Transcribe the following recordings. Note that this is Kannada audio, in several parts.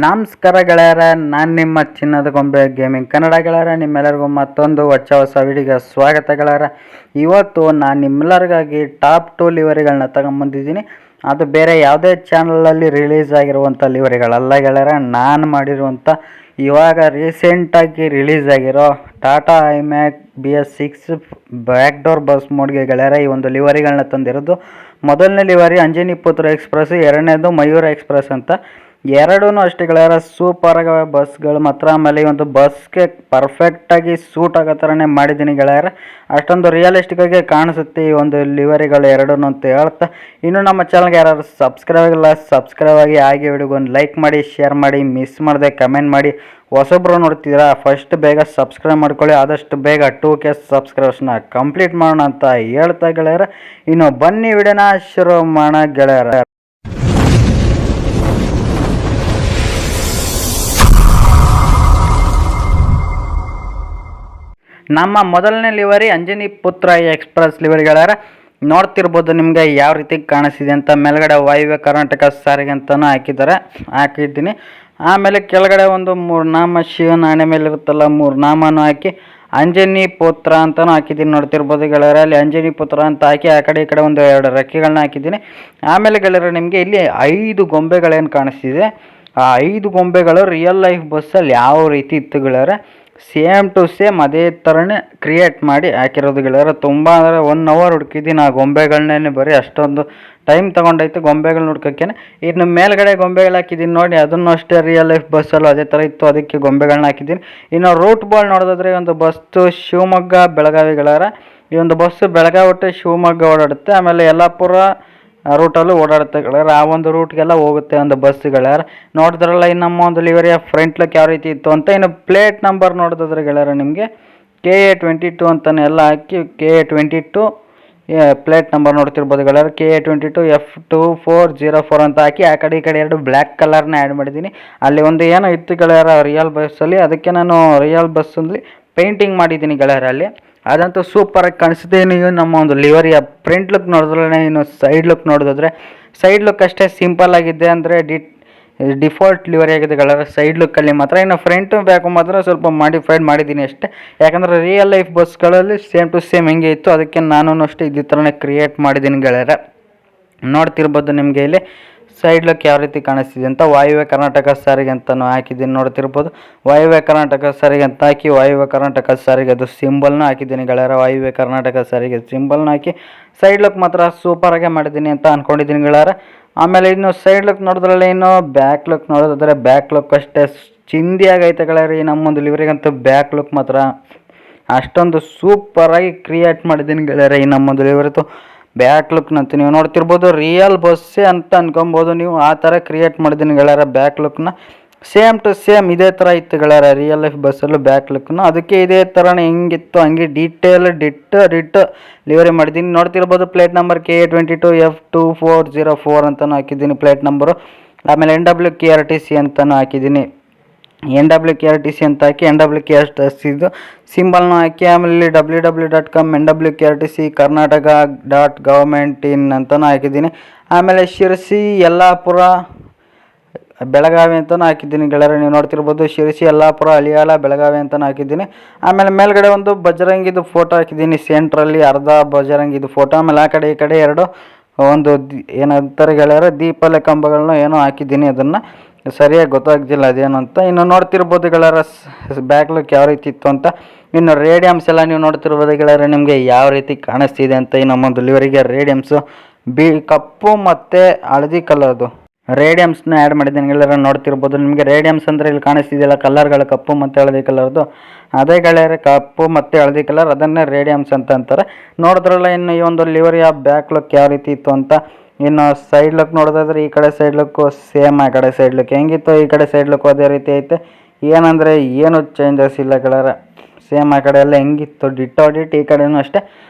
ನಮಸ್ಕಾರ ಗೆಳೆಯರ, ನಾನು ನಿಮ್ಮ ಚಿನ್ನದ ಗೊಂಬೆ ಗೇಮಿಂಗ್ ಕನ್ನಡ ಗೆಳೆಯರ. ನಿಮ್ಮೆಲ್ಲರಿಗೂ ಮತ್ತೊಂದು ಹೊಸ ವಿಡಿಯೋಗೆ ಸ್ವಾಗತ ಗೆಳೆಯರ. ಇವತ್ತು ನಾನು ನಿಮ್ಮೆಲ್ಲರಿಗಾಗಿ ಟಾಪ್ 2 ಲಿವರಿಗಳನ್ನ ತಗೊಂಬಂದಿದ್ದೀನಿ. ಅದು ಬೇರೆ ಯಾವುದೇ ಚಾನಲಲ್ಲಿ ರಿಲೀಸ್ ಆಗಿರುವಂಥ ಲಿವರಿಗಳಲ್ಲ ಗೆಳೆಯರ. ನಾನು ಮಾಡಿರುವಂಥ ಇವಾಗ ರೀಸೆಂಟಾಗಿ ರಿಲೀಸ್ ಆಗಿರೋ Tata ಐಮ್ಯಾಕ್ BS6 back door bus ಮೋಡ್ಗೆ ಗೆಳೆಯರ ಈ ಒಂದು ಲಿವರಿಗಳನ್ನ ತಂದಿರೋದು. ಮೊದಲನೇ ಲಿವರಿ ಅಂಜನಿ ಪುತ್ರ ಎಕ್ಸ್ಪ್ರೆಸ್, ಎರಡನೇದು ಮಯೂರ ಎಕ್ಸ್ಪ್ರೆಸ್ ಅಂತ. ಎರಡೂ ಅಷ್ಟೇ ಗೆಳೆಯರ, ಸೂಪರ್ ಆಗ ಬಸ್ಗಳು ಮಾತ್ರ. ಆಮೇಲೆ ಈ ಒಂದು ಬಸ್ಗೆ ಪರ್ಫೆಕ್ಟಾಗಿ ಸೂಟ್ ಆಗೋ ಥರನೇ ಮಾಡಿದ್ದೀನಿ ಗೆಳೆಯರ. ಅಷ್ಟೊಂದು ರಿಯಲಿಸ್ಟಿಕ್ ಆಗಿ ಕಾಣಿಸುತ್ತೆ ಈ ಒಂದು ಲಿವರಿಗಳು ಎರಡೂ ಅಂತ ಹೇಳ್ತಾ, ಇನ್ನು ನಮ್ಮ ಚಾನಲ್ಗೆ ಯಾರು ಸಬ್ಸ್ಕ್ರೈಬ್ ಆಗಿಲ್ಲ ಸಬ್ಸ್ಕ್ರೈಬ್ ಆಗಿ, ಹಾಗೆ ವಿಡಿಯೋಗೊಂದು ಲೈಕ್ ಮಾಡಿ, ಶೇರ್ ಮಾಡಿ, ಮಿಸ್ ಮಾಡದೆ ಕಮೆಂಟ್ ಮಾಡಿ. ಹೊಸೊಬ್ಬರು ನೋಡ್ತಿದ್ದೀರಾ, ಫಸ್ಟ್ ಬೇಗ ಸಬ್ಸ್ಕ್ರೈಬ್ ಮಾಡ್ಕೊಳ್ಳಿ. ಆದಷ್ಟು ಬೇಗ 2K ಸಬ್ಸ್ಕ್ರೈಬರ್ಸ್ನ ಕಂಪ್ಲೀಟ್ ಮಾಡೋಣ ಅಂತ ಹೇಳ್ತಾ ಗೆಳೆಯರ, ಇನ್ನು ಬನ್ನಿ ವಿಡಿಯೋನ ಶುರು ಮಾಡೋಣ ಗೆಳೆಯರ. ನಮ್ಮ ಮೊದಲನೇ ಲಿವರಿ ಅಂಜನಿ ಪುತ್ರ ಎಕ್ಸ್ಪ್ರೆಸ್ ಲಿವರಿ ಗೆಳೆಯರ. ನೋಡ್ತಿರ್ಬೋದು ನಿಮಗೆ ಯಾವ ರೀತಿ ಕಾಣಿಸ್ತಿದೆ ಅಂತ. ಮೇಲ್ಗಡೆ ವಾಯುವ್ಯ ಕರ್ನಾಟಕ ಸಾರಿಗೆ ಅಂತಲೂ ಹಾಕಿದ್ದೀನಿ. ಆಮೇಲೆ ಕೆಳಗಡೆ ಒಂದು 3 ನಾಮ, ಶಿವನ ಆಣೆ ಮೇಲೆ ಇರುತ್ತಲ್ಲ 3 ನಾಮನೂ ಹಾಕಿ ಅಂಜನಿ ಪುತ್ರ ಅಂತಲೂ ಹಾಕಿದ್ದೀನಿ. ನೋಡ್ತಿರ್ಬೋದು ಗೆಳೆಯರ, ಅಲ್ಲಿ ಅಂಜನಿ ಪುತ್ರ ಅಂತ ಹಾಕಿ ಆ ಕಡೆ ಈ ಕಡೆ ಒಂದು 2 ರೆಕ್ಕೆಗಳನ್ನ ಹಾಕಿದ್ದೀನಿ. ಆಮೇಲೆ ಗೆಳೆಯರ, ನಿಮಗೆ ಇಲ್ಲಿ 5 ಗೊಂಬೆಗಳೇನು ಕಾಣಿಸ್ತಿದೆ, ಆ 5 ಗೊಂಬೆಗಳು ರಿಯಲ್ ಲೈಫ್ ಬಸ್ಸಲ್ಲಿ ಯಾವ ರೀತಿ ಇತ್ತು ಗೆಳೆಯರ, ಸೇಮ್ ಟು ಸೇಮ್ ಅದೇ ಥರನೇ ಕ್ರಿಯೇಟ್ ಮಾಡಿ ಹಾಕಿರೋದು ಗೆಳೆಯರ. ತುಂಬ ಅಂದರೆ 1 hour ಹುಡುಕಿದ್ದೀನಿ ಆ ಗೊಂಬೆಗಳನ್ನೇ, ಬರೀ ಅಷ್ಟೊಂದು ಟೈಮ್ ತೊಗೊಂಡೈತೆ ಗೊಂಬೆಗಳನ್ನ ಹುಡ್ಕೋಕ್ಕೆ. ಇನ್ನು ಮೇಲ್ಗಡೆ ಗೊಂಬೆಗಳು ಹಾಕಿದ್ದೀನಿ ನೋಡಿ, ಅದನ್ನು ಅಷ್ಟೇ ರಿಯಲ್ ಲೈಫ್ ಬಸ್ಸಲ್ಲೂ ಅದೇ ಥರ ಇತ್ತು, ಅದಕ್ಕೆ ಗೊಂಬೆಗಳನ್ನ ಹಾಕಿದ್ದೀನಿ. ಇನ್ನು ರೂಟ್ ಬಾಲ್ ನೋಡೋದಾದ್ರೆ ಈ ಒಂದು ಬಸ್ಸು ಶಿವಮೊಗ್ಗ ಬೆಳಗಾವಿ ಗೆಳೆಯರ. ಈ ಒಂದು ಬಸ್ಸು ಬೆಳಗಾವಿ ಒಟ್ಟು ಶಿವಮೊಗ್ಗ ಓಡಾಡುತ್ತೆ. ಆಮೇಲೆ ಯಲ್ಲಾಪುರ ರೂಟಲ್ಲೂ ಓಡಾಡುತ್ತೆ ಗೆಳೆಯರ. ಆ ಒಂದು ರೂಟ್ಗೆಲ್ಲ ಹೋಗುತ್ತೆ ಒಂದು ಬಸ್ ಗೆಳೆಯರ. ನೋಡಿದ್ರಲ್ಲ ಈ ನಮ್ಮ ಒಂದು ಲಿವರಿಯ ಫ್ರಂಟ್ ಲುಕ್ ಯಾವ ರೀತಿ ಇತ್ತು ಅಂತ. ಇನ್ನು ಪ್ಲೇಟ್ ನಂಬರ್ ನೋಡಿದ್ರೆ ಗೆಳೆಯರ, ನಿಮಗೆ KA22 ಅಂತಲೇ ಎಲ್ಲ ಹಾಕಿ KA22 ಪ್ಲೇಟ್ ನಂಬರ್ ನೋಡ್ತಿರ್ಬೋದು ಗೆಳೆಯರ. KA22 F2404 ಅಂತ ಹಾಕಿ ಆ ಕಡೆ ಈ ಕಡೆ 2 ಬ್ಲ್ಯಾಕ್ ಕಲರ್ನ ಆ್ಯಡ್ ಮಾಡಿದ್ದೀನಿ. ಅಲ್ಲಿ ಒಂದು ಏನೋ ಇತ್ತು ಗೆಳೆಯರ ರಿಯಲ್ ಬಸ್ಸಲ್ಲಿ, ಅದಕ್ಕೆ ನಾನು ರಿಯಲ್ ಬಸ್ಸಲ್ಲಿ ಪೇಂಟಿಂಗ್ ಮಾಡಿದ್ದೀನಿ ಗೆಳೆಯರ. ಅಲ್ಲಿ ಅದಂತೂ ಸೂಪರಾಗಿ ಕಾಣಿಸುತ್ತೆ. ನೀವು ನಮ್ಮ ಒಂದು ಲಿವರಿಯ ಫ್ರಂಟ್ ಲುಕ್ ನೋಡಿದ್ರೆ, ಇನ್ನು ಸೈಡ್ ಲುಕ್ ನೋಡಿದ್ರೆ, ಸೈಡ್ ಲುಕ್ ಅಷ್ಟೇ ಸಿಂಪಲ್ ಆಗಿದೆ, ಅಂದರೆ ಡಿಫಾಲ್ಟ್ ಲಿವರಿ ಆಗಿದೆ ಗೆಳೆಯರ ಸೈಡ್ ಲುಕ್ಕಲ್ಲಿ ಮಾತ್ರ. ಇನ್ನು ಫ್ರಂಟು ಬ್ಯಾಕು ಮಾತ್ರ ಸ್ವಲ್ಪ ಮಾಡಿಫೈಡ್ ಮಾಡಿದ್ದೀನಿ ಅಷ್ಟೇ. ಯಾಕಂದರೆ ರಿಯಲ್ ಲೈಫ್ ಬಸ್ಗಳಲ್ಲಿ ಸೇಮ್ ಟು ಸೇಮ್ ಹೆಂಗೆ ಇತ್ತು, ಅದಕ್ಕೆ ನಾನು ಅಷ್ಟೇ ಇದೇ ಥರನೇ ಕ್ರಿಯೇಟ್ ಮಾಡಿದ್ದೀನಿ ಗೆಳೆಯರ. ನೋಡ್ತಿರ್ಬೋದು ನಿಮಗೆ ಇಲ್ಲಿ ಸೈಡ್ ಲುಕ್ ಯಾವ ರೀತಿ ಕಾಣಿಸ್ತಿದೆ ಅಂತ. ವಾಯುವ್ಯ ಕರ್ನಾಟಕ ಸಾರಿಗೆ ಅಂತಲೂ ಹಾಕಿದ್ದೀನಿ, ನೋಡ್ತಿರ್ಬೋದು. ವಾಯುವ್ಯ ಕರ್ನಾಟಕ ಸಾರಿಗೆ ಅಂತ ಹಾಕಿ ವಾಯುವ್ಯ ಕರ್ನಾಟಕ ಸಾರಿಗೆ ಅದು ಸಿಂಬಲ್ನ ಹಾಕಿದ್ದೀನಿ ಗೆಳೆಯರ. ವಾಯುವ್ಯ ಕರ್ನಾಟಕ ಸಾರಿಗೆ ಸಿಂಬಲ್ನ ಹಾಕಿ ಸೈಡ್ ಲುಕ್ ಮಾತ್ರ ಸೂಪರಾಗೆ ಮಾಡಿದ್ದೀನಿ ಅಂತ ಅಂದ್ಕೊಂಡಿದ್ದೀನಿ ಗೆಳೆಯರ. ಆಮೇಲೆ ಇನ್ನು ಸೈಡ್ ಲುಕ್ ನೋಡಿದ್ರಲ್ಲ, ಇನ್ನು ಬ್ಯಾಕ್ ಲುಕ್ ನೋಡೋದಾದ್ರೆ ಬ್ಯಾಕ್ ಲುಕ್ ಅಷ್ಟೇ ಚಿಂದಿಯಾಗೈತೆ ಗೆಳೆಯರ. ಈ ನಮ್ಮೊಂದು ಲಿವರಿಗಂತೂ ಬ್ಯಾಕ್ ಲುಕ್ ಮಾತ್ರ ಅಷ್ಟೊಂದು ಸೂಪರಾಗಿ ಕ್ರಿಯೇಟ್ ಮಾಡಿದ್ದೀನಿ ಗೆಳೆಯರ. ಈ ನಮ್ಮೊಂದು ಲಿವರಿತು ಬ್ಯಾಕ್ ಲುಕ್ನಂತೂ ನೀವು ನೋಡ್ತಿರ್ಬೋದು ರಿಯಲ್ ಬಸ್ಸೇ ಅಂತ ಅನ್ಕೊಬೋದು ನೀವು, ಆ ಥರ ಕ್ರಿಯೇಟ್ ಮಾಡಿದ್ದೀನಿ ಗೆಳೆಯರ. ಬ್ಯಾಕ್ ಲುಕ್ನ ಸೇಮ್ ಟು ಸೇಮ್ ಇದೇ ಥರ ಇತ್ತು ಗೆಳೆಯರ ರಿಯಲ್ ಲೈಫ್ ಬಸ್ಸಲ್ಲೂ ಬ್ಯಾಕ್ ಲುಕ್ನ. ಅದಕ್ಕೆ ಇದೇ ಥರನೇ ಹೆಂಗಿತ್ತು ಹಂಗೆ ಡಿಟ್ ಲಿವರಿ ಮಾಡಿದ್ದೀನಿ. ನೋಡ್ತಿರ್ಬೋದು ಪ್ಲೇಟ್ ನಂಬರ್ KA22 F2404 ಅಂತಲೂ ಹಾಕಿದ್ದೀನಿ ಪ್ಲೇಟ್ ನಂಬರು. ಆಮೇಲೆ NWKRTC ಅಂತಲೂ ಹಾಕಿದ್ದೀನಿ. NWKRTC ಅಂತ ಹಾಕಿ NWKRTC ಇದು ಸಿಂಬಲ್ನ ಹಾಕಿ, ಆಮೇಲೆ www.com NWKRTC Karnataka.government.in ಅಂತಲೂ ಹಾಕಿದ್ದೀನಿ. ಆಮೇಲೆ ಶಿರಸಿ ಯಲ್ಲಾಪುರ ಬೆಳಗಾವಿ ಅಂತಲೂ ಹಾಕಿದ್ದೀನಿ ಗೆಳೆಯರ. ನೀವು ನೋಡ್ತಿರ್ಬೋದು ಶಿರಸಿ ಯಲ್ಲಾಪುರ ಹಳಿಯಾಳ ಬೆಳಗಾವಿ ಅಂತಲೂ ಹಾಕಿದ್ದೀನಿ. ಆಮೇಲೆ ಮೇಲ್ಗಡೆ ಒಂದು ಬಜರಂಗಿದು ಫೋಟೋ ಹಾಕಿದ್ದೀನಿ, ಸೆಂಟ್ರಲ್ಲಿ ಅರ್ಧ ಬಜರಂಗಿದು ಫೋಟೋ. ಆಮೇಲೆ ಆ ಕಡೆ ಈ ಕಡೆ 2 ಒಂದು ಏನಂತಾರೆ ಗೆಳೆಯರ ದೀಪಲೆ ಕಂಬಗಳನ್ನ ಏನೋ ಹಾಕಿದ್ದೀನಿ, ಅದನ್ನು ಸರಿಯಾಗಿ ಗೊತ್ತಾಗ್ತಿಲ್ಲ ಅದೇನು ಅಂತ. ಇನ್ನು ನೋಡ್ತಿರ್ಬೋದು ಗೆಳೆಯರ ಬ್ಯಾಕ್ ಲುಕ್ ಯಾವ ರೀತಿ ಇತ್ತು ಅಂತ. ಇನ್ನು ರೇಡಿಯಮ್ಸ್ ಎಲ್ಲ ನೀವು ನೋಡ್ತಿರ್ಬೋದು ಗೆಳೆಯರ, ನಿಮಗೆ ಯಾವ ರೀತಿ ಕಾಣಿಸ್ತಿದೆ ಅಂತ. ಈ ನಮ್ಮೊಂದು ಲಿವರಿಗೆ ರೇಡಿಯಮ್ಸು ಕಪ್ಪು ಮತ್ತು ಹಳದಿ ಕಲರ್ದು ರೇಡಿಯಮ್ಸ್ನ ಆ್ಯಡ್ ಮಾಡಿದ್ದೀನಿ ಗೆಳೆಯರ. ನೋಡ್ತಿರ್ಬೋದು ನಿಮಗೆ ರೇಡಿಯಮ್ಸ್ ಅಂದರೆ ಇಲ್ಲಿ ಕಾಣಿಸ್ತಿದೆಯಲ್ಲ ಕಲರ್ಗಳು, ಕಪ್ಪು ಮತ್ತು ಹಳದಿ ಕಲರ್ದು, ಅದೇ ಗೆಳೆಯರ ಕಪ್ಪು ಮತ್ತು ಹಳದಿ ಕಲರ್, ಅದನ್ನೇ ರೇಡಿಯಮ್ಸ್ ಅಂತ ಅಂತಾರೆ. ನೋಡಿದ್ರಲ್ಲ ಇನ್ನು ಈ ಒಂದು ಲಿವರಿಯ ಬ್ಯಾಕ್ ಲುಕ್ ಯಾವ ರೀತಿ ಇತ್ತು ಅಂತ. ಇನ್ನು ಸೈಡ್ ಲುಕ್ ನೋಡೋದಾದ್ರೆ ಈ ಕಡೆ ಸೈಡ್ ಲುಕ್ಕು ಸೇಮ್, ಆ ಕಡೆ ಸೈಡ್ ಲುಕ್ ಹೆಂಗಿತ್ತು ಈ ಕಡೆ ಸೈಡ್ ಲುಕ್ ಅದೇ ರೀತಿ ಐತೆ. ಏನಂದರೆ ಏನು ಚೇಂಜಸ್ ಇಲ್ಲ ಗೆಳೆಯರ, ಸೇಮ್ ಆ ಕಡೆ ಎಲ್ಲ ಹೆಂಗಿತ್ತು ಡಿಟ್ ಈ ಕಡೆಯೂ ಅಷ್ಟೇ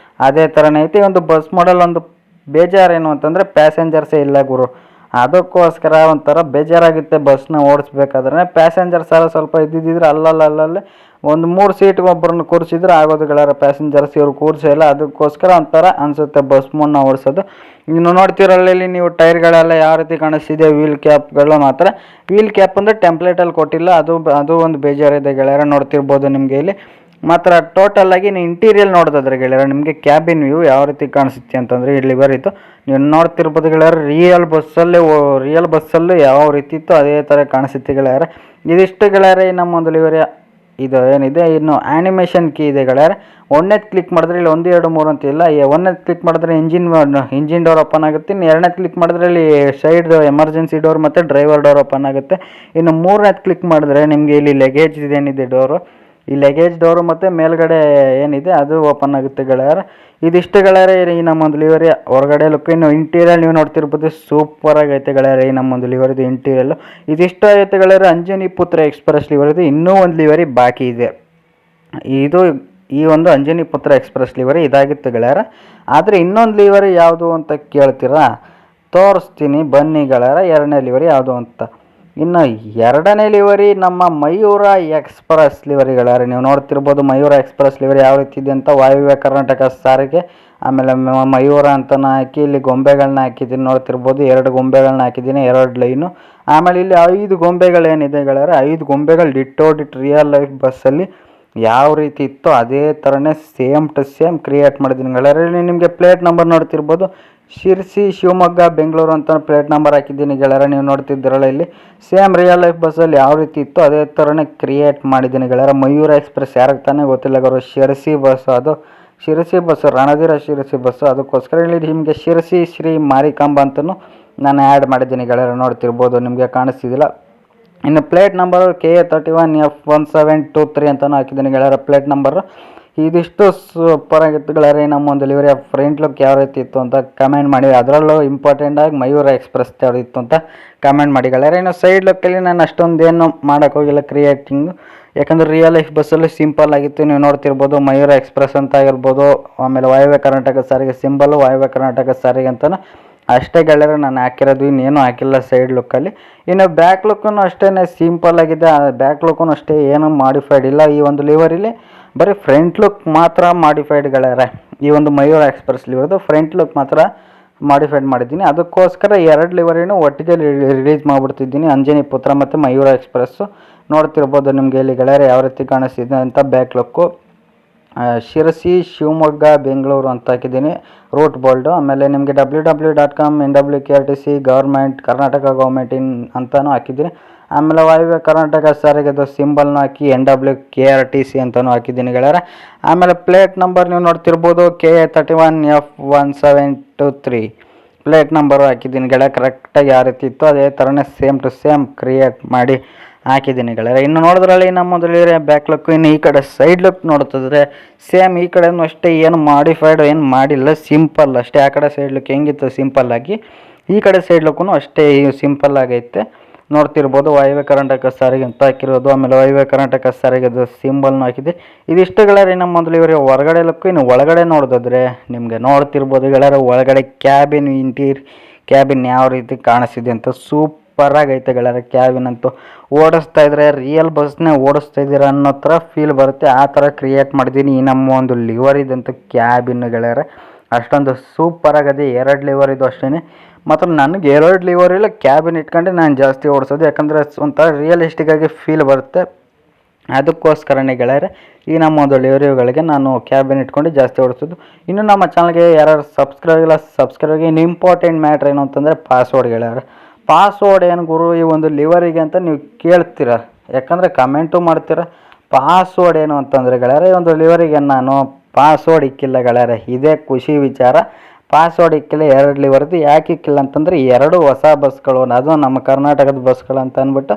ಅದೇ ಥರನೇ ಐತಿ. ಒಂದು ಬಸ್ ಮಾಡಲ್ ಒಂದು ಬೇಜಾರೇನು ಅಂತಂದರೆ ಪ್ಯಾಸೆಂಜರ್ಸೇ ಇಲ್ಲ ಗುರು, ಅದಕ್ಕೋಸ್ಕರ ಒಂಥರ ಬೇಜಾರಾಗುತ್ತೆ ಬಸ್ನ ಓಡಿಸ್ಬೇಕಾದ್ರೆ. ಪ್ಯಾಸೆಂಜರ್ಸ್ ಎಲ್ಲ ಸ್ವಲ್ಪ ಇದ್ದಿದ್ದರೆ ಅಲ್ಲಲ್ಲೇ ಒಂದು 3 ಸೀಟ್ಗೆ ಒಬ್ಬರನ್ನ ಕೂರಿಸಿದ್ರೆ ಆಗೋದು ಗೆಳೆಯರ. ಪ್ಯಾಸೆಂಜರ್ಸ್ ಇವ್ರು ಕೂರಿಸೇ ಇಲ್ಲ, ಅದಕ್ಕೋಸ್ಕರ ಒಂಥರ ಅನಿಸುತ್ತೆ ಬಸ್ ಮೋಡ್ನ ಓಡಿಸೋದು. ಇನ್ನು ನೋಡ್ತಿರಲ್ಲಿ ನೀವು ಟೈರ್ಗಳೆಲ್ಲ ಯಾವ ರೀತಿ ಕಾಣಿಸ್ತಿದೆ, ವೀಲ್ ಕ್ಯಾಪ್ಗಳು ಮಾತ್ರ. ವೀಲ್ ಕ್ಯಾಪ್ ಅಂದರೆ ಟೆಂಪ್ಲೇಟಲ್ಲಿ ಕೊಟ್ಟಿಲ್ಲ, ಅದು ಒಂದು ಬೇಜಾರಿದೆ ಗೆಳೆಯರ. ನೋಡ್ತಿರ್ಬೋದು ನಿಮಗೆ ಇಲ್ಲಿ ಮಾತ್ರ. ಟೋಟಲ್ ಆಗಿ ನೀವು ಇಂಟೀರಿಯಲ್ ನೋಡೋದಾದ್ರೆ ಗೆಳೆಯರ, ನಿಮಗೆ ಕ್ಯಾಬಿನ್ ವ್ಯೂ ಯಾವ ರೀತಿ ಕಾಣಿಸುತ್ತೆ ಅಂತಂದರೆ ಇಲ್ಲಿ ಬರೀತು ನೀವು ನೋಡ್ತಿರ್ಬೋದು ಗೆಳೆಯರ. ರಿಯಲ್ ಬಸ್ಸಲ್ಲೂ ಯಾವ ರೀತಿ ಇತ್ತು ಅದೇ ಥರ ಕಾಣಿಸುತ್ತೆ ಗೆಳೆಯರ. ಇದಿಷ್ಟು ಗೆಳೆಯರ ನಮ್ಮ ಒಂದು ಲಿವರಿ ಇದು ಏನಿದೆ. ಇನ್ನು ಆ್ಯನಿಮೇಷನ್ ಕೀ ಇದೆ ಗೆಳೆಯರ. ಒಂದನೇದು ಕ್ಲಿಕ್ ಮಾಡಿದ್ರೆ ಇಲ್ಲಿ 1 2 3 ಅಂತ ಇಲ್ಲ. ಒಂದನೇದು ಕ್ಲಿಕ್ ಮಾಡಿದ್ರೆ ಇಂಜಿನ್ ಡೋರ್ ಓಪನ್ ಆಗುತ್ತೆ. ಇನ್ನು ಎರಡನೇದು ಕ್ಲಿಕ್ ಮಾಡಿದ್ರೆ ಇಲ್ಲಿ ಸೈಡ್ ಎಮರ್ಜೆನ್ಸಿ ಡೋರ್ ಮತ್ತು ಡ್ರೈವರ್ ಡೋರ್ ಓಪನ್ ಆಗುತ್ತೆ. ಇನ್ನು ಮೂರನೇದು ಕ್ಲಿಕ್ ಮಾಡಿದ್ರೆ ನಿಮಗೆ ಇಲ್ಲಿ ಲಗೇಜ್ ಏನಿದೆ ಡೋರು, ಈ ಲಗೇಜ್ ಡೋರು ಮತ್ತು ಮೇಲ್ಗಡೆ ಏನಿದೆ ಅದು ಓಪನ್ ಆಗುತ್ತೆ ಗೆಳೆಯರ. ಇದಿಷ್ಟು ಗೆಳೆಯರ ಈ ನಮ್ಮೊಂದು ಲಿವರಿ ಹೊರಗಡೆ ಲುಕ್. ಇನ್ನು ಇಂಟೀರಿಯಲ್ ನೀವು ನೋಡ್ತಿರ್ಬೋದು ಸೂಪರಾಗಿ ಐತೆ ಗೆಳೆಯರ ಈ ನಮ್ಮೊಂದು ಲಿವರಿದು ಇಂಟೀರಿಯಲ್. ಇದಿಷ್ಟು ಐತೆ ಗೆಳೆಯರ ಅಂಜನಿ ಪುತ್ರ ಎಕ್ಸ್ಪ್ರೆಸ್ ಲಿವರಿದು. ಇನ್ನೂ ಒಂದು ಲಿವರಿ ಬಾಕಿ ಇದೆ. ಈ ಒಂದು ಅಂಜನಿ ಪುತ್ರ ಎಕ್ಸ್ಪ್ರೆಸ್ ಲಿವರಿ ಇದಾಗಿತ್ತು ಗೆಳೆಯರ. ಆದರೆ ಇನ್ನೊಂದು ಲಿವರಿ ಯಾವುದು ಅಂತ ಕೇಳ್ತೀರಾ, ತೋರಿಸ್ತೀನಿ ಬನ್ನಿ ಗೆಳೆಯರ. ಎರಡನೇ ಲಿವರಿ ಯಾವುದು ಅಂತ. ಇನ್ನು ಎರಡನೇ ಲಿವರಿ ನಮ್ಮ ಮಯೂರ ಎಕ್ಸ್ಪ್ರೆಸ್ ಲಿವರಿ ಗೆಳೆಯರ. ನೀವು ನೋಡ್ತಿರ್ಬೋದು ಮಯೂರ ಎಕ್ಸ್ಪ್ರೆಸ್ ಲಿವರಿ ಯಾವ ರೀತಿ ಇದೆ ಅಂತ. ವಾಯುವ್ಯ ಕರ್ನಾಟಕ ಸಾರಿಗೆ, ಆಮೇಲೆ ಮಯೂರ ಅಂತಲೂ ಹಾಕಿ ಇಲ್ಲಿ ಗೊಂಬೆಗಳನ್ನ ಹಾಕಿದ್ದೀನಿ ನೋಡ್ತಿರ್ಬೋದು. 2 ಗೊಂಬೆಗಳನ್ನ ಹಾಕಿದ್ದೀನಿ, 2 ಲೈನು. ಆಮೇಲೆ ಇಲ್ಲಿ 5 ಗೊಂಬೆಗಳೇನಿದೆ ಗೆಳೆಯರ, 5 ಗೊಂಬೆಗಳು ಡಿಟ್ಟೋ ರಿಯಲ್ ಲೈಫ್ ಬಸ್ಸಲ್ಲಿ ಯಾವ ರೀತಿ ಇತ್ತು ಅದೇ ಥರನೇ ಸೇಮ್ ಟು ಸೇಮ್ ಕ್ರಿಯೇಟ್ ಮಾಡಿದ್ದೀನಿ ಗೆಳೆಯರ. ಇಲ್ಲಿ ನಿಮಗೆ ಪ್ಲೇಟ್ ನಂಬರ್ ನೋಡ್ತಿರ್ಬೋದು, ಶಿರ್ಸಿ ಶಿವಮೊಗ್ಗ ಬೆಂಗಳೂರು ಅಂತ ಪ್ಲೇಟ್ ನಂಬರ್ ಹಾಕಿದ್ದೀನಿ ಗೆಳೆಯರ. ನೀವು ನೋಡ್ತಿದ್ದೀರಲ್ಲ ಇಲ್ಲಿ ಸೇಮ್ ರಿಯಲ್ ಲೈಫ್ ಬಸ್ಸಲ್ಲಿ ಯಾವ ರೀತಿ ಇತ್ತು ಅದೇ ಥರನೇ ಕ್ರಿಯೇಟ್ ಮಾಡಿದ್ದೀನಿ ಗೆಳೆಯರ. ಮಯೂರ ಎಕ್ಸ್ಪ್ರೆಸ್ ಯಾರಿಗೆ ತಾನೇ ಗೊತ್ತಿಲ್ಲ ಗೌರವ, ಶಿರಸಿ ಬಸ್ ಅದು. Sirsi bus, Ranadheera Sirsi bus. ಅದಕ್ಕೋಸ್ಕರ ಇಲ್ಲಿ ನಿಮಗೆ ಶಿರಸಿ ಶ್ರೀ ಮಾರಿಕಾಂಬ ಅಂತಲೂ ನಾನು ಆ್ಯಡ್ ಮಾಡಿದ್ದೀನಿ ಗೆಳೆಯರ. ನೋಡ್ತಿರ್ಬೋದು ನಿಮಗೆ ಕಾಣಿಸ್ತಿದ್ದಿಲ್ಲ. ಇನ್ನು ಪ್ಲೇಟ್ ನಂಬರು KA31F1723 ಅಂತಲೂ ಹಾಕಿದ್ದೀನಿ ಗೆಳೆಯರ ಪ್ಲೇಟ್ ನಂಬರು. ಇದಿಷ್ಟು ಸೂಪರ್ ಆಗಿತ್ತು ಗೆಳೆಯರ ನಮ್ಮ ಒಂದು ಲಿವರಿ. ಫ್ರಂಟ್ ಲುಕ್ ಯಾವ ರೀತಿ ಇತ್ತು ಅಂತ ಕಮೆಂಟ್ ಮಾಡಿ. ಅದರಲ್ಲೂ ಇಂಪಾರ್ಟೆಂಟಾಗಿ ಮಯೂರ ಎಕ್ಸ್ಪ್ರೆಸ್ ಯಾವ ಇತ್ತು ಅಂತ ಕಮೆಂಟ್ ಮಾಡಿ ಗೆಳೆಯರ. ಇನ್ನು ಸೈಡ್ ಲುಕ್ಕಲ್ಲಿ ನಾನು ಅಷ್ಟೊಂದೇನು ಮಾಡೋಕ್ಕೋಗಿಲ್ಲ ಕ್ರಿಯೇಟಿಂಗು, ಯಾಕಂದರೆ ರಿಯಲ್ ಲೈಫ್ ಬಸ್ಸಲ್ಲಿ ಸಿಂಪಲ್ ಆಗಿತ್ತು. ನೀವು ನೋಡ್ತಿರ್ಬೋದು ಮಯೂರ ಎಕ್ಸ್ಪ್ರೆಸ್ ಅಂತ ಆಗಿರ್ಬೋದು, ಆಮೇಲೆ ವಾಯುವ್ಯ ಕರ್ನಾಟಕ ಸಾರಿಗೆ ಸಿಂಬಲು ವಾಯುವ್ಯ ಕರ್ನಾಟಕ ಸಾರಿಗೆ ಅಂತಲೂ ಅಷ್ಟೇ ಗೆಳೆಯರ ನಾನು ಹಾಕಿರೋದು, ಇನ್ನೇನು ಹಾಕಿಲ್ಲ ಸೈಡ್ ಲುಕ್ಕಲ್ಲಿ. ಇನ್ನು ಬ್ಯಾಕ್ ಲುಕ್ಕೂ ಅಷ್ಟೇ ಸಿಂಪಲ್ ಆಗಿದೆ. ಬ್ಯಾಕ್ ಲುಕ್ಕೂ ಅಷ್ಟೇ ಏನು ಮಾಡಿಫೈಡ್ ಇಲ್ಲ ಈ ಒಂದು ಲಿವರಿಲಿ. ಬರೀ ಫ್ರಂಟ್ ಲುಕ್ ಮಾತ್ರ ಮಾಡಿಫೈಡ್ ಗೆಳೆಯರ. ಈ ಒಂದು ಮಯೂರ ಎಕ್ಸ್ಪ್ರೆಸ್ ಲಿವರ್ದು ಫ್ರಂಟ್ ಲುಕ್ ಮಾತ್ರ ಮಾಡಿಫೈಡ್ ಮಾಡಿದ್ದೀನಿ. ಅದಕ್ಕೋಸ್ಕರ 2 ಲಿವರಿನೂ ಒಟ್ಟಿಗೆ ರಿಲೀಸ್ ಮಾಡಿಬಿಡ್ತಿದ್ದೀನಿ, ಅಂಜನಿ ಪುತ್ರ ಮತ್ತು ಮಯೂರ ಎಕ್ಸ್ಪ್ರೆಸ್ಸು. ನೋಡ್ತಿರ್ಬೋದು ನಿಮಗೆ ಇಲ್ಲಿ ಗೆಳೆಯರ ಯಾವ ರೀತಿ ಕಾಣಿಸ್ತಿದೆ ಅಂತ. ಬ್ಯಾಕ್ ಲುಕ್ಕು ಶಿರಸಿ ಶಿವಮೊಗ್ಗ ಬೆಂಗಳೂರು ಅಂತ ಹಾಕಿದ್ದೀನಿ ರೂಟ್ ಬೋಲ್ಡು. ಆಮೇಲೆ ನಿಮಗೆ www.com NWKRTC government Karnataka government ಅಂತಲೂ ಹಾಕಿದ್ದೀನಿ. ಆಮೇಲೆ ವಾಯುವ್ಯ ಕರ್ನಾಟಕ ಸಾರಿಗೆದು ಸಿಂಬಲ್ನ ಹಾಕಿ NWKRTC ಅಂತಲೂ ಹಾಕಿದ್ದೀನಿ ಗೆಳೆಯರ. ಆಮೇಲೆ ಪ್ಲೇಟ್ ನಂಬರ್ ನೀವು ನೋಡ್ತಿರ್ಬೋದು KA31F1723 ಪ್ಲೇಟ್ ನಂಬರು ಹಾಕಿದ್ದೀನಿ ಗೆಳೆಯ. ಕರೆಕ್ಟಾಗಿ ಯಾವ ರೀತಿ ಇತ್ತು ಅದೇ ಥರನೇ ಸೇಮ್ ಟು ಸೇಮ್ ಕ್ರಿಯೇಟ್ ಮಾಡಿ ಹಾಕಿದ್ದೀನಿ ಗೆಳೆಯರ. ಇನ್ನು ನೋಡಿದ್ರಲ್ಲಿ ನಮ್ಮದು ಬ್ಯಾಕ್ ಲುಕ್. ಇನ್ನು ಈ ಕಡೆ ಸೈಡ್ ಲುಕ್ ನೋಡ್ತಿದ್ರೆ ಸೇಮ್ ಈ ಕಡೆನೂ ಅಷ್ಟೇ ಏನು ಮಾಡಿಫೈಡ್ ಏನು ಮಾಡಿಲ್ಲ, ಸಿಂಪಲ್ ಅಷ್ಟೇ. ಆ ಕಡೆ ಸೈಡ್ ಲುಕ್ ಹೆಂಗಿತ್ತು ಸಿಂಪಲ್ಲಾಗಿ, ಈ ಕಡೆ ಸೈಡ್ ಲುಕ್ಕೂ ಅಷ್ಟೇ ಸಿಂಪಲ್ ಆಗೈತೆ. ನೋಡ್ತಿರ್ಬೋದು ವಾಯುವ್ಯ ಕರ್ನಾಟಕ ಸಾರಿಗೆ ಅಂತ ಹಾಕಿರೋದು. ಆಮೇಲೆ ವಾಯುವ್ಯ ಕರ್ನಾಟಕ ಸಾರಿಗೆದು ಸಿಂಬಲ್ನು ಹಾಕಿದೆ. ಇದಿಷ್ಟು ಗೆಳೆಯರ ನಮ್ಮ ಮೊದಲು ಇವರಿಗೆ ಹೊರಗಡೆ ಲುಕ್ಕು. ಇನ್ನು ಒಳಗಡೆ ನೋಡೋದಾದ್ರೆ ನಿಮಗೆ ನೋಡ್ತಿರ್ಬೋದು ಗೆಳೆಯರ ಒಳಗಡೆ ಕ್ಯಾಬಿನ್ ಯಾವ ರೀತಿ ಕಾಣಿಸ್ತಿದೆ ಅಂತ. ಸೂಪರಾಗೈತೆ ಗೆಳೆಯರ ಕ್ಯಾಬಿನ್ ಅಂತೂ. ಓಡಿಸ್ತಾ ಇದ್ರೆ ರಿಯಲ್ ಬಸ್ನೇ ಓಡಿಸ್ತಾ ಇದ್ದೀರ ಅನ್ನೋ ಥರ ಫೀಲ್ ಬರುತ್ತೆ, ಆ ಥರ ಕ್ರಿಯೇಟ್ ಮಾಡಿದ್ದೀನಿ ಈ ನಮ್ಮ ಒಂದು ಲಿವರಿದಂತೂ ಕ್ಯಾಬಿನ್ ಗೆಳೆಯರ. ಅಷ್ಟೊಂದು ಸೂಪರಾಗದೆ. 2 ಲಿವರ್ ಇದು ಅಷ್ಟೇ. ಮತ್ತು ನನಗೆ 2 ಲಿವರ್ ಇಲ್ಲ ಕ್ಯಾಬಿನ್ ಇಟ್ಕೊಂಡು ನಾನು ಜಾಸ್ತಿ ಓಡಿಸೋದು, ಯಾಕಂದರೆ ಒಂಥರ ರಿಯಲಿಸ್ಟಿಕ್ಕಾಗಿ ಫೀಲ್ ಬರುತ್ತೆ. ಅದಕ್ಕೋಸ್ಕರನೇ ಗೆಳೆಯರೆ ಈ ನಮ್ಮ ಒಂದು ಲಿವರಿಗಳಿಗೆ ನಾನು ಕ್ಯಾಬಿನ್ ಇಟ್ಕೊಂಡು ಜಾಸ್ತಿ ಓಡಿಸೋದು. ಇನ್ನು ನಮ್ಮ ಚಾನಲ್ಗೆ ಯಾರು ಸಬ್ಸ್ಕ್ರೈಬ್ ಇನ್ನು ಇಂಪಾರ್ಟೆಂಟ್ ಮ್ಯಾಟ್ರ್ ಏನು ಅಂತಂದರೆ ಪಾಸ್ವರ್ಡ್ ಗೆಳೆಯರೆ. ಪಾಸ್ವರ್ಡ್ ಏನು ಗುರು ಈ ಒಂದು ಲಿವರಿಗೆ ಅಂತ ನೀವು ಕೇಳ್ತೀರ, ಯಾಕಂದರೆ ಕಮೆಂಟು ಮಾಡ್ತೀರ. ಪಾಸ್ವರ್ಡ್ ಏನು ಅಂತಂದರೆ ಗೆಳೆಯರೆ, ಈ ಒಂದು ಲಿವರಿಗೆ ನಾನು ಪಾಸ್ವರ್ಡ್ ಇಕ್ಕಿಲ್ಲ ಗೆಳೆಯರೆ. ಇದೇ ಖುಷಿ ವಿಚಾರ. ಪಾಸ್ವರ್ಡ್ ಇಕ್ಕಿಲ್ಲ 2 ಲಿವರ್ದು. ಯಾಕೆ ಇಕ್ಕಿಲ್ಲ ಅಂತಂದರೆ 2 ಹೊಸ ಬಸ್ಗಳು, ಅದು ನಮ್ಮ ಕರ್ನಾಟಕದ ಬಸ್ಗಳು ಅಂತ ಅಂದ್ಬಿಟ್ಟು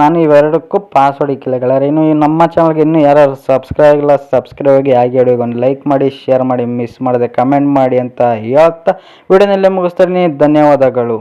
ನಾನು ಇವೆರಡಕ್ಕೂ ಪಾಸ್ವರ್ಡ್ ಇಕ್ಕಿಲ್ಲ ಗೆಳೆಯರೆ. ಇನ್ನು ನಮ್ಮ ಚಾನಲ್ಗೆ ಇನ್ನೂ ಯಾರು ಸಬ್ಸ್ಕ್ರೈಬ್ ಆಗಿ ವಿಡಿಯೋಗೆ ಒಂದು ಲೈಕ್ ಮಾಡಿ, ಶೇರ್ ಮಾಡಿ, ಮಿಸ್ ಮಾಡದೆ ಕಮೆಂಟ್ ಮಾಡಿ ಅಂತ ಹೇಳ್ತಾ ವಿಡಿಯೋನಲ್ಲೇ ಮುಗಿಸ್ತೀನಿ. ಧನ್ಯವಾದಗಳು.